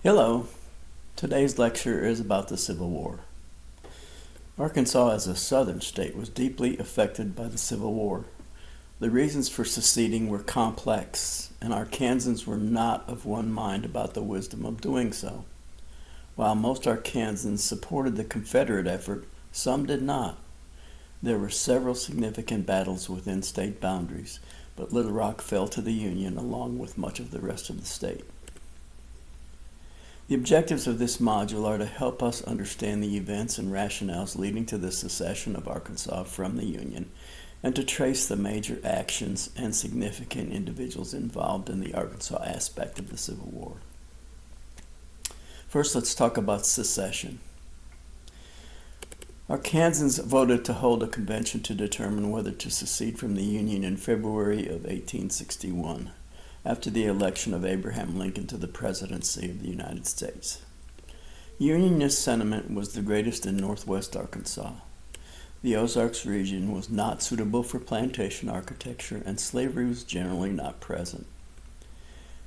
Hello. Today's lecture is about the Civil War. Arkansas as a southern state was deeply affected by the Civil War. The reasons for seceding were complex, and Arkansans were not of one mind about the wisdom of doing so. While most Arkansans supported the Confederate effort, some did not. There were several significant battles within state boundaries, but Little Rock fell to the Union along with much of the rest of the state. The objectives of this module are to help us understand the events and rationales leading to the secession of Arkansas from the Union, and to trace the major actions and significant individuals involved in the Arkansas aspect of the Civil War. First, let's talk about secession. Arkansans voted to hold a convention to determine whether to secede from the Union in February of 1861. After the election of Abraham Lincoln to the presidency of the United States. Unionist sentiment was the greatest in northwest Arkansas. The Ozarks region was not suitable for plantation architecture, and slavery was generally not present.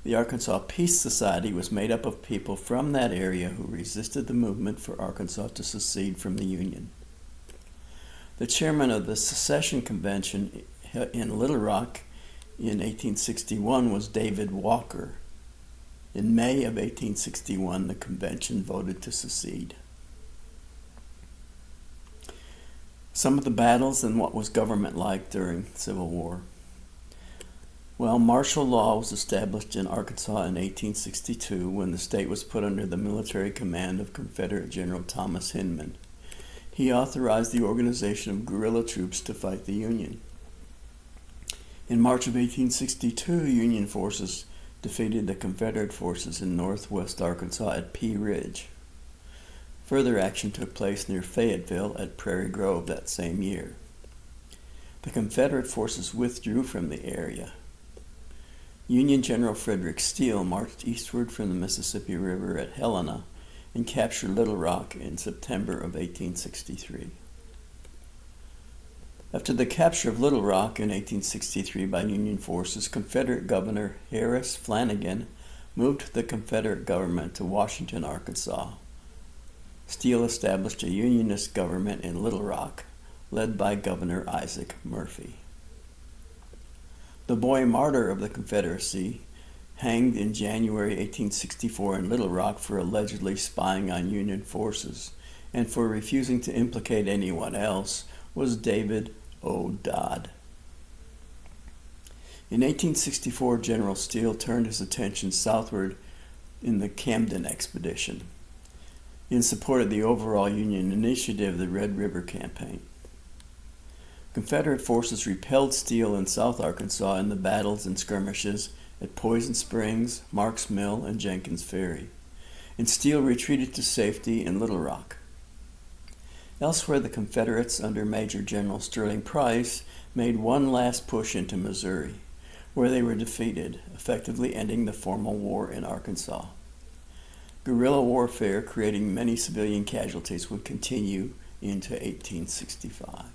The Arkansas Peace Society was made up of people from that area who resisted the movement for Arkansas to secede from the Union. The chairman of the secession convention in Little Rock in 1861 was David Walker. In May of 1861, the convention voted to secede. Some of the battles and what was government like during the Civil War. Well, martial law was established in Arkansas in 1862 when the state was put under the military command of Confederate General Thomas Hinman. He authorized the organization of guerrilla troops to fight the Union. In March of 1862, Union forces defeated the Confederate forces in northwest Arkansas at Pea Ridge. Further action took place near Fayetteville at Prairie Grove that same year. The Confederate forces withdrew from the area. Union General Frederick Steele marched eastward from the Mississippi River at Helena and captured Little Rock in September of 1863. After the capture of Little Rock in 1863 by Union forces, Confederate Governor Harris Flanagan moved the Confederate government to Washington, Arkansas. Steele established a Unionist government in Little Rock, led by Governor Isaac Murphy. The boy martyr of the Confederacy, hanged in January 1864 in Little Rock for allegedly spying on Union forces and for refusing to implicate anyone else, was David O. Dodd. In 1864, General Steele turned his attention southward in the Camden Expedition in support of the overall Union initiative, the Red River Campaign. Confederate forces repelled Steele in South Arkansas in the battles and skirmishes at Poison Springs, Marks Mill, and Jenkins Ferry, and Steele retreated to safety in Little Rock. Elsewhere, the Confederates under Major General Sterling Price made one last push into Missouri, where they were defeated, effectively ending the formal war in Arkansas. Guerrilla warfare, creating many civilian casualties, would continue into 1865.